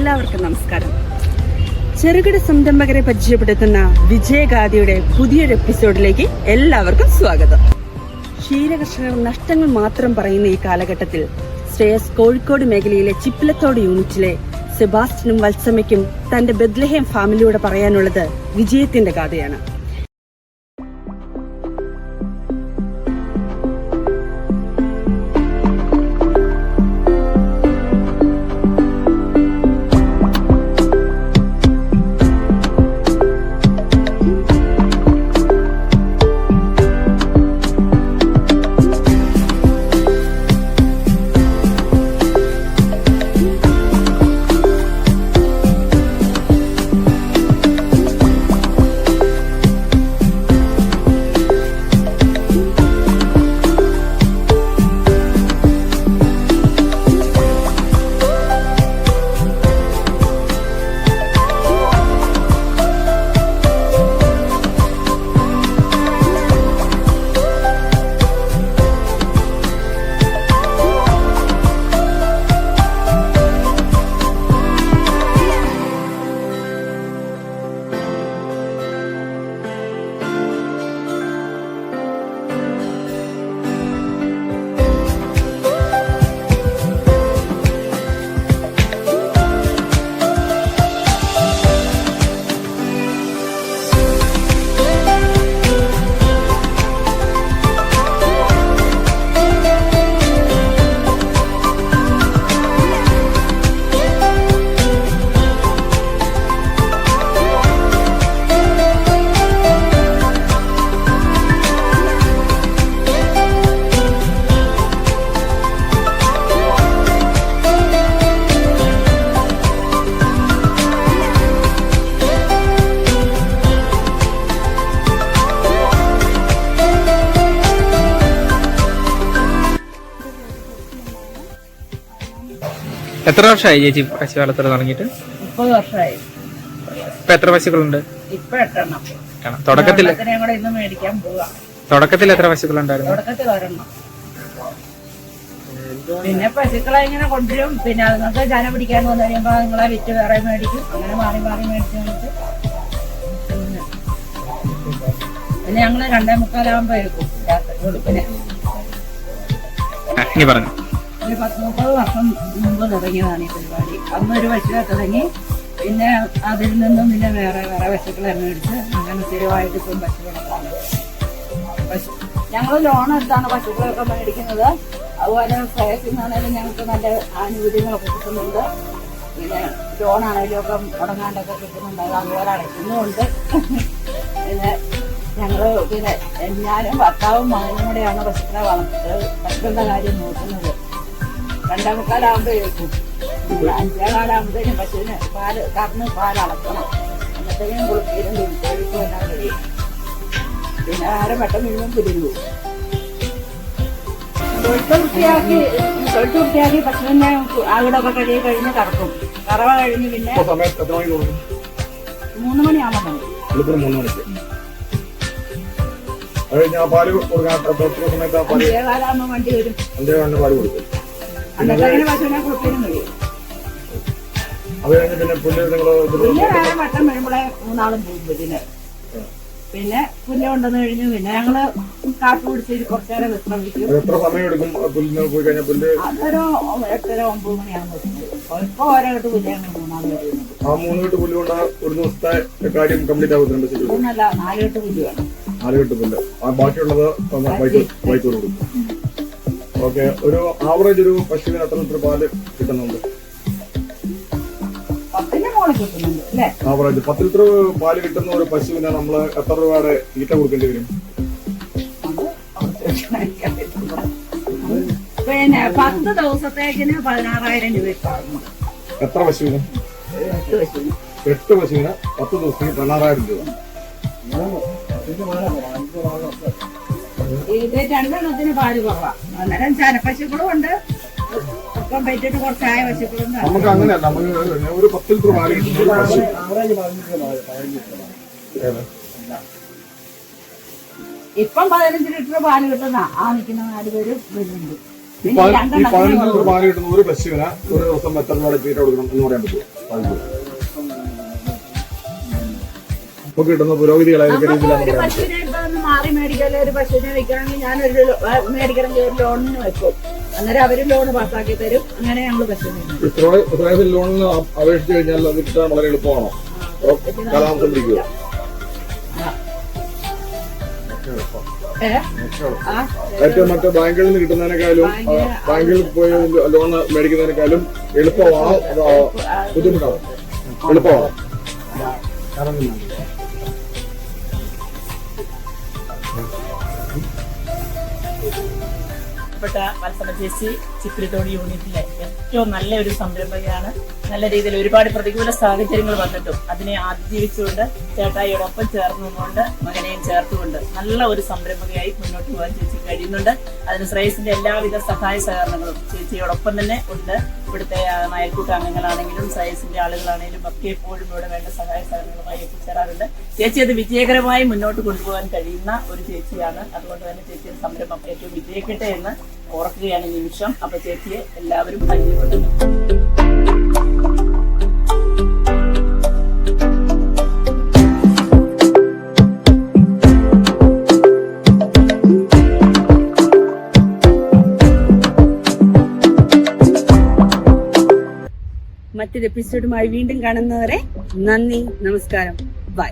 എല്ലാവർക്കും നമസ്കാരം. ചെറുകിട സംരംഭകരെ പരിചയപ്പെടുത്തുന്ന വിജയഗാഥയുടെ പുതിയൊരു എപ്പിസോഡിലേക്ക് എല്ലാവർക്കും സ്വാഗതം. ക്ഷീരകർഷകർ നഷ്ടങ്ങൾ മാത്രം പറയുന്ന ഈ കാലഘട്ടത്തിൽ ശ്രേയസ് കോഴിക്കോട് മേഖലയിലെ ചിപ്പിലത്തോട് യൂണിറ്റിലെ സെബാസ്റ്റ്യനും വത്സമയ്ക്കും തന്റെ ബെത്ലഹേം ഫാമിലിയോട് പറയാനുള്ളത് വിജയത്തിന്റെ കഥയാണ്. എത്ര വർഷമായി ചേച്ചി പശു വളർത്തൽ തുടങ്ങിയിട്ട്? 30 വർഷമായി. ഇപ്പൊ എത്ര പശുക്കളുണ്ട്? ഇപ്പൊ 8 എണ്ണം. തുടക്കത്തിൽ എത്ര പശുക്കളുണ്ടായിരുന്നു? തുടക്കത്തിൽ 1 എണ്ണം. പിന്നെ പശുക്കളെ ഇങ്ങനെ കൊണ്ടുവരും. പിന്നെ അതുങ്ങൾക്ക് ജന പിടിക്കാൻ വന്നു കഴിയുമ്പോ നിങ്ങളെ വിറ്റ് വേറെ മേടിക്കും. അങ്ങനെ മാറി മാറി മേടിച്ചിട്ട് പിന്നെ ഞങ്ങള് 2:45 എടുക്കും വെളുപ്പിന്. ഒരു 10-30 വർഷം മുമ്പ് തുടങ്ങിയതാണ് ഈ പരിപാടി. അന്നൊരു പശുവെ തുടങ്ങി. പിന്നെ അതിൽ നിന്നും പിന്നെ വേറെ വേറെ പശുക്കളെ മേടിച്ച് അങ്ങനെ സ്ഥിരമായിട്ട് ഇപ്പം പശുക്കളൊക്കെയാണ്. ഞങ്ങൾ ലോൺ എടുത്താണ് പശുക്കളൊക്കെ മേടിക്കുന്നത്. അതുപോലെ ശ്രേയസിൽ നിന്നാണേലും ഞങ്ങൾക്ക് നല്ല ആനുകൂല്യങ്ങളൊക്കെ കിട്ടുന്നുണ്ട്. പിന്നെ ലോണാണേലും ഒക്കെ മുടങ്ങാണ്ടൊക്കെ കിട്ടുന്നുണ്ട്. അത് അതുപോലെ അടയ്ക്കുന്നുമുണ്ട്. പിന്നെ ഞങ്ങള് പിന്നെ ഞാനും ഭർത്താവും മകനും കൂടെയാണ് പശുക്കളെ പശുക്കളുടെ കാര്യം നോക്കുന്നത്. 2:45 വെക്കും. 5:15 പശുവിന് പാലളക്കണം. എന്നിട്ടേക്കും കുളിപ്പീരും കൊഴുക്കും എല്ലാം കഴിയും. പിന്നെ ആരെ പെട്ടെന്ന് മുഴുവൻ പിരിഞ്ഞു തൊഴുത്ത് വൃത്തിയാക്കി പശുവിനെ ആവിടൊക്കെ കഴുകി കഴിഞ്ഞ് കറക്കും. കറവ കഴിഞ്ഞ് പിന്നെ 3 മണിയാകുമ്പോൾ മതി. 5:15 വണ്ടി വരും. അന്നത്തെ പശുവിനെ കുളിപ്പീരും കഴിയും. പുല്ല് വേറെ വട്ടം വരുമ്പോഴേ 3 ആളും പോകും പുല്ലിന്. പിന്നെ പുല്ല് കൊണ്ടുവന്ന് കഴിഞ്ഞു പിന്നെ ഞങ്ങള് കാപ്പി പിടിച്ച് കുറച്ചേരം വിശ്രമിക്കും. അതൊരു 8:30-9 മണിയാകുമ്പോൾ ഇപ്പൊ ഓരോട്ട് പുല്ല് ഞങ്ങൾ 3 ആൾ വരുന്നത്. 3 അല്ല 4 കെട്ട് പുല്ല് വേണം. 4 കെട്ട് പുല്ല്. ബാക്കിയുള്ളത് വൈക്കോട് കൊടുക്കും. ഓക്കെ. ഒരു ആവറേജ് ഒരു പശുവിന് എത്ര ലിറ്റർ പാല് കിട്ടുന്നുണ്ട്? 10 മോളെ കിട്ടുന്നുണ്ട് അല്ലേ? ആവറേജ് 10 ലിറ്റർ പാല് കിട്ടുന്ന ഒരു പശുവിന് നമ്മള് എത്ര രൂപയുടെ തീറ്റ കൊടുക്കേണ്ടി വരും? പിന്നെ 10 ദിവസത്തേക്കിന് 16,000 രൂപ. എത്ര പശുവിന്? 8 പശുവിന് 10 ദിവസത്തിന് 16,000 രൂപ. ഇത് 2 എണ്ണത്തിന് പാല് കുറവാ. അന്നേരം ചനപ്പശുക്കളും ഉണ്ട്. ഒപ്പം പറ്റിട്ട് കുറച്ചായ പശുക്കളും. നമുക്ക് അങ്ങനെയല്ല. നമുക്ക് ഒരു 10 ലിറ്റർ പാല് കിട്ടുന്ന പശു ഇപ്പം 15 ലിറ്റർ പാല് കിട്ടുന്ന ആ നിൽക്കുന്ന 4 പേര് വരുന്നുണ്ട്. ഈ 15 ലിറ്റർ പാല് കിട്ടുന്ന ഒരു പശുവിന് ഒരു ദിവസം എത്ര രൂപ തീറ്റ കൊടുക്കണം എന്ന് പറയാൻ പറ്റുമോ? ഇപ്പൊ കിട്ടുന്ന പുരോഗതികളായിരിക്കും രീതിയിലാണ് ഒരു പറയാൻ പശുവിനെ ഇപ്പൊ ഒന്ന് മാറി മേടിക്കാതെ ഒരു പശുവിനെ വെക്കുകയാണെങ്കിൽ ഞാനൊരു മേടിക്കണമെങ്കിൽ ഒരു ലോണിന് വെക്കും. അന്നേരം അവര് ലോൺ പാസ്സാക്കി തരും. അങ്ങനെ ഞങ്ങൾ പശുവിനെ ഇസ്രായേൽ ലോണിന് അപേക്ഷിച്ച് കഴിഞ്ഞാൽ അത് കിട്ടാൻ വളരെ എളുപ്പമാണോ? കാലാവസ്ഥ പിടിക്കുക ഏറ്റവും മറ്റേ ബാങ്കുകളിൽ നിന്ന് കിട്ടുന്നതിനേക്കാളും ബാങ്കിൽ പോയി ലോൺ മേടിക്കുന്നതിനേക്കാളും എളുപ്പമാണോ ബുദ്ധിമുട്ടാണോ? എളുപ്പമാണോ? മത്സര ചേച്ചി ചിപ്പിലിത്തോട് യൂണിറ്റിലെ ഏറ്റവും നല്ലൊരു സംരംഭകയാണ്. നല്ല രീതിയിൽ ഒരുപാട് പ്രതികൂല സാഹചര്യങ്ങൾ വന്നിട്ടും അതിനെ അതിജീവിച്ചുകൊണ്ട് ചേട്ടായിയോടൊപ്പം ചേർന്നുകൊണ്ട് മകനെയും ചേർത്തുകൊണ്ട് നല്ല ഒരു സംരംഭകയായി മുന്നോട്ട് പോകാൻ ചേച്ചി കഴിയുന്നുണ്ട്. അതിന് ശ്രേയസിന്റെ എല്ലാവിധ സഹായ സഹകരണങ്ങളും ചേച്ചിയോടൊപ്പം തന്നെ ഉണ്ട്. ഇവിടുത്തെ അയൽക്കൂട്ട അംഗങ്ങളാണെങ്കിലും ശ്രേയസിന്റെ ആളുകളാണെങ്കിലും ഒക്കെ എപ്പോഴും ഇവിടെ വേണ്ട സഹായ സഹകരണങ്ങളുമായി എത്തിച്ചേരാറുണ്ട്. ചേച്ചി അത് വിജയകരമായി മുന്നോട്ട് കൊണ്ടുപോകാൻ കഴിയുന്ന ഒരു ചേച്ചിയാണ്. അതുകൊണ്ട് തന്നെ ചേച്ചിയുടെ സംരംഭം ഏറ്റവും വിജയിക്കട്ടെ എന്ന് ഓർക്കുകയാണ് ഈ നിമിഷം. അപ്പൊ ചേച്ചിയെ എല്ലാവരും പരിചയപ്പെടുന്നു. മറ്റൊരു എപ്പിസോഡുമായി വീണ്ടും കാണുന്നവരെ നന്ദി, നമസ്കാരം, ബൈ.